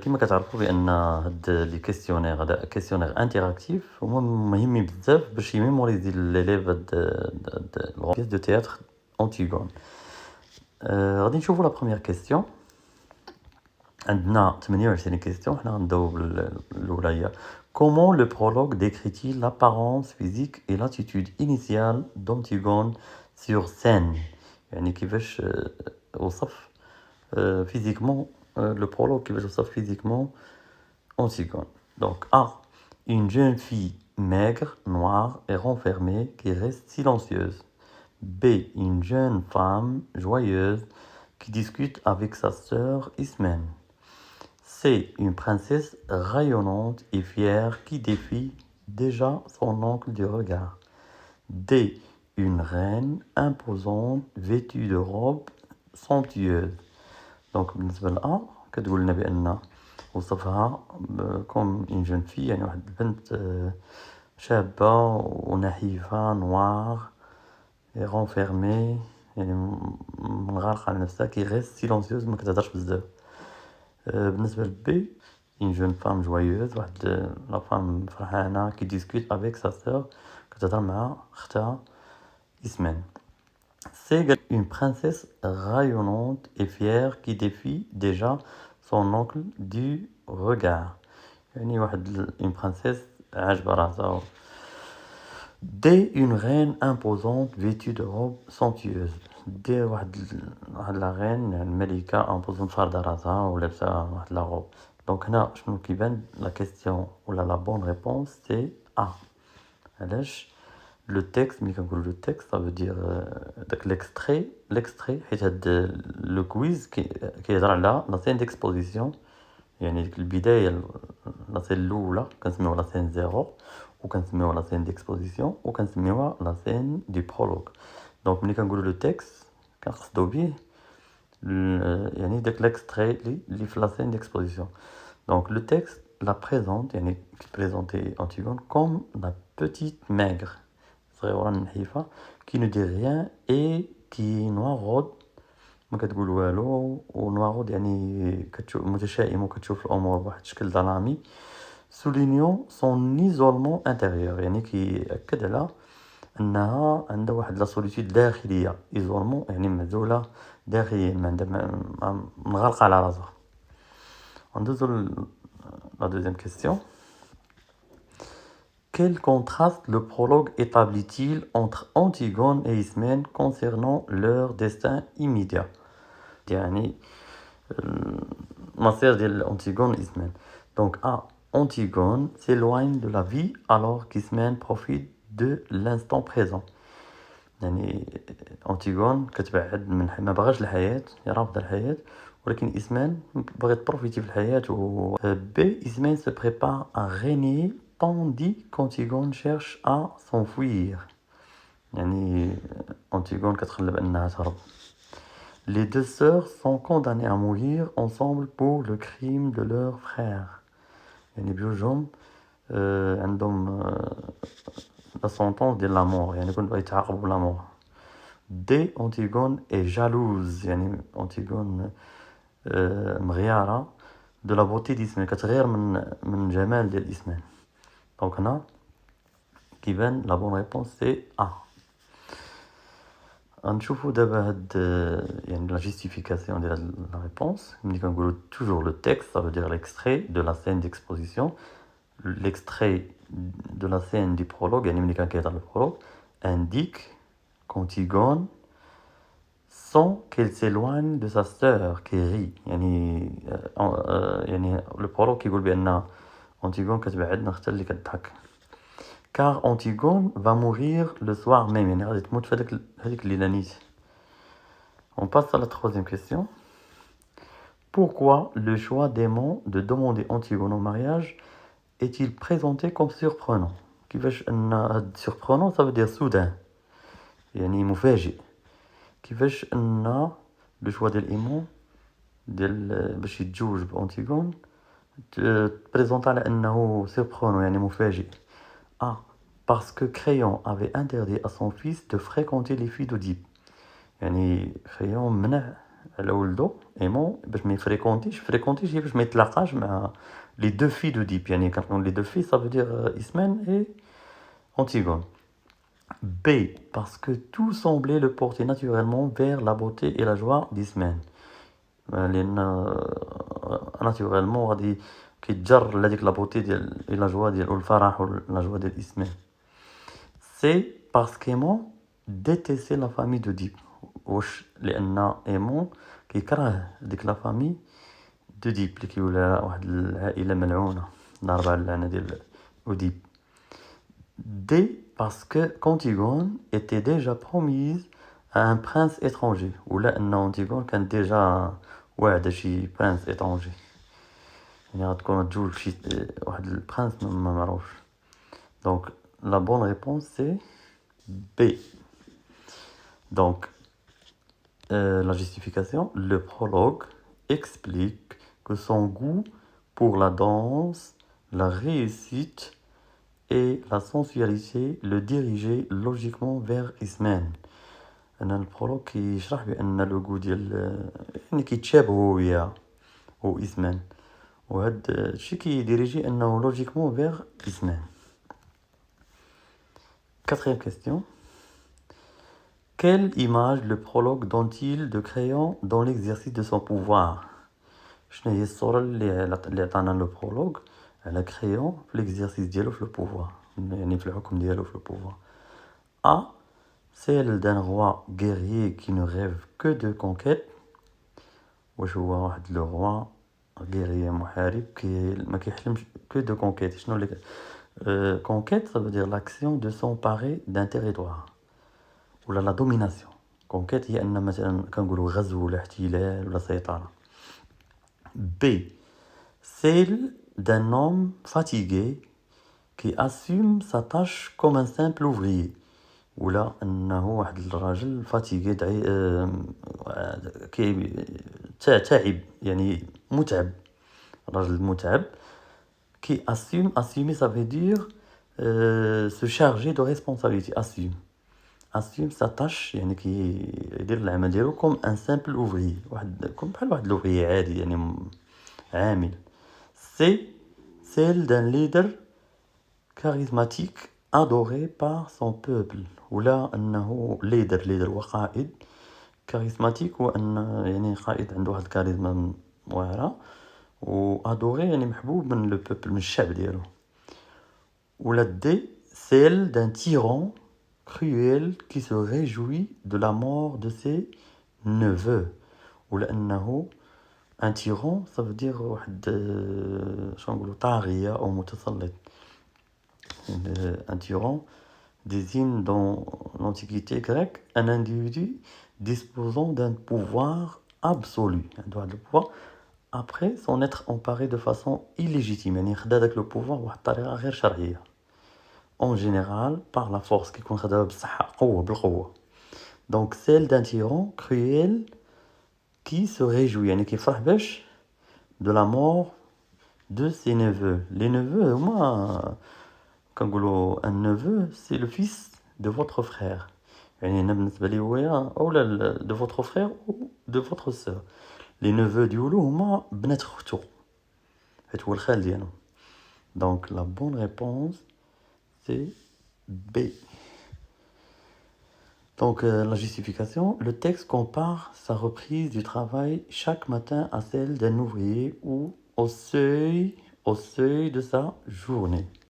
كما كتعرفوا بان هاد لي كيسيونير هذا كيسيونير انتراكتيف هما مهمين بزاف باش يميموريزي ليليف هاد البيس دو تياتر أنتيغون. غادي نشوفوا لا بروميير كيسيون. عندنا 28 كيسيون، حنا غنداو بالاولى هي comment le prologue décrit-il l'apparence physique et l'attitude initiale d'Antigone sur scène. يعني كيفاش وصف physiquement le prologue كيفاش وصف physiquement Antigone. Donc A, une jeune fille maigre, noire et renfermée qui reste silencieuse. B, une jeune femme joyeuse qui discute avec sa sœur Ismène. C, une princesse rayonnante et fière qui défie déjà son oncle du regard. D, une reine imposante vêtue de robes somptueuses. Donc بالنسبة لأ كتقول لنا بأن وصفها كوم اون جون في، يعني واحد البنت شابة ونحيفة نوار رونفيرمي، يعني منغلقة على نفسها، كي غيست سيلونسيوز ما كتهضرش بزاف. بالنسبة لبي اون جون فام جوايوز، واحد لا فام فرحانة كي ديسكوت افيك سا سور، كتهضر مع اختها اسمان. C'est une princesse rayonnante et fière qui défie déjà son oncle du regard. يعني واحد une princesse عاجبة راسها. Dès une reine imposante vêtue de robe somptueuse. Dès واحد la reine الملكة imposante فاردة راسها ولابسة واحد la robe. Donc هنا شنو كيبان la question ولا la bonne réponse c'est A. علاش le texte ملي كنقولوا le texte ça veut dire داك l'extrait حيت هاد لو كويز كيهضر على لا سين ديكسبوزيسيون، يعني ديك البدايه لا سين الاولى كنسميوها لا سين زيرو، وكنسميوها لا سين ديكسبوزيسيون، وكنسميوها لا سين دي برولوغ. دونك ملي كنقولوا لو تكست كنقصدوا به يعني داك l'extrait اللي في لا سين ديكسبوزيسيون. دونك لو تكست la présente يعني كيبريزونتي أنتيغون comme la petite maigre صغيرة نحيفة qui ne dit rien et qui noiraude، ما كتقول والو، ونوارود يعني متشائم وكتشوف الامور بواحد الشكل ظلامي. soulignant son isolement intérieur، يعني كيأكد على انها عندها واحد لا سوليتود داخليه، ايزولمون يعني معزوله داخليا، ما عندها منغلقه على راسها. ندوزو لا دوزيام كيسيون. Quel contraste le prologue établit-il entre Antigone et Ismène concernant leur destin immédiat؟ يعني المصير ديال أنتيغون وإسمène. Donc A, Antigone s'éloigne de la vie alors qu'Ismène profite de l'instant présent. يعني أنتيغون كتبعد من ما بغاش الحياة، رافضة الحياة، ولكن إسمène بغات تبروفيتي في الحياة. و B, Ismène se prépare à régner tandis qu'Antigone cherche à s'enfuir. يعني أنتيغون كتخلى أنها تهرب. Les deux sœurs sont condamnées à mourir ensemble pour le crime de leur frère. يعني بجوجهم عندهم la sentence de la mort، يعني كلهم يتعاقبوا la mort. D, Antigone est jalouse، يعني أنتيغون مغيارة de la beauté d'Ismène، كتغير من جمال ديال إسمène. دونك هنا كيبان la bonne réponse c'est A. غنشوفوا دابا هاد يعني لا جيستيفيكاسيون ديال لا ريبونس. ملي كنقولوا toujours le texte ça veut dire l'extrait de la scène d'exposition. L'extrait de la scène du prologue يعني ملي كان كيهضر البرولوغ indique qu'Antigone sans qu'elle s'éloigne de sa sœur qui rit. يعني le prologue كيقول بان أنتيغون كتبعد من اختها اللي كتضحك. Car Antigone va mourir le soir même، يعني غادي تموت في هذيك الليلة نيت. On passe à la troisième question. Pourquoi le choix d'Aimon de demander Antigone au mariage est-il présenté comme surprenant؟ كيفاش ان هاد surprenant ça veut dire soudain، يعني مفاجئ. كيفاش ان لو شوا ديال ايمون ديال باش يتزوج بأنتيغون تبريزونطا على انه surprenant يعني مفاجئ. Ah, parce que Créon avait interdit à son fils de fréquenter les filles d'Oedipe. يعني خيون منع على ولدو ايمون باش ما يفريكونتيش هي باش ما يتلاقاش مع les deux filles d'Oedipe. يعني كنقول les deux filles ça veut dire Ismène et Antigone. B, parce que tout semblait le porter naturellement vers la beauté et la joie d'Ismène. لان naturellement غادي كيتجر لهاديك لا بوتي ديال لا جوا ديال والفرح ولا جوا ديال اسمه. سي parce qu'Aimon détestait la famille d'Oedipe. واش لان ايمون كيكره ديك لا فامي d'Oedipe اللي كيولى واحد العائله ملعونه ضاربه على اللعنه ديال اوديب. دي parce que qu'Antigone était déjà promise à un prince étranger. ولا ان انتيغون كان ديجا واعده شي برانس étranger. يعني غتكون تزوج شي واحد البرانس ما معروفش. Donc la bonne réponse c'est B. Donc la justification, le prologue explique que son goût pour la danse, la réussite et la sensualité le dirigeait logiquement vers Ismène. أنا البرولوج كيشرح بأن لو غو ديال يعني كيتشابهوا وياه هو إسمène وهاد الشيء كيديريجي أنه logiquement vers Ismène. Quatrième question. Quelle image le prologue donne-t-il de Créon dans l'exercice de son pouvoir? شنو هي الصورة اللي عطانا لو برولوج على كريون في l'exercice ديالو في البوفوار يعني في الحكم ديالو في البوفوار. A, celle d'un roi guerrier qui ne rêve que de conquête. واش هو واحد لو روا guerrier محارب ما كيحلمش que de conquête. شنو اللي conquête ça veut dire l'action de s'emparer d'un territoire ولا la domination. conquête هي ان مثلا كنقولوا غزو ولا احتلال ولا سيطرة. B, celle d'un homme fatigué qui assume sa tâche comme un simple ouvrier. ولا انه واحد الراجل فاتيغي تعب يعني متعب راجل متعب. qui assumer ça veut dire se charger de responsabilité. assume sa tâche يعني كيدير العمل ديالو comme un simple ouvrier واحد بحال واحد الاوفري عادي يعني عامل. c'est celle d'un leader charismatique adoré par son peuple. ولا انه ليدر هو قائد كاريزماتيك وان يعني قائد عنده واحد الكاريزما واعره وادوري يعني محبوب من لو بوبل من الشعب ديالو. ولا دي celle d'un tyran cruel qui se réjouit de la mort de ses neveux. ولا انه un tyran ça veut dire واحد شنو نقولوا طاغيه او متسلط. Un tyran désigne dans l'Antiquité grecque un individu disposant d'un pouvoir absolu, un droit de pouvoir, après s'en être emparé de façon illégitime. يعني خدا داك لو بوفوار بواحد الطريقه غير شرعيه. En général par la force كيكون خداها بصح قوه بالقوه. Donc celle d'un tyran cruel qui se réjouit يعني كيفرح باش de la mort de ses neveux. Les neveux هما كنقولوا un neveu c'est le fils de votre frère. يعني هنا بالنسبه لي هو اولا de votre frère ou de votre sœur. les neveux ديالو هما بنات اختو حيت هو الخال ديالو. donc la bonne réponse c'est B. Donc la justification, le texte compare sa reprise du travail chaque matin à celle d'un ouvrier ou au seuil de sa journée.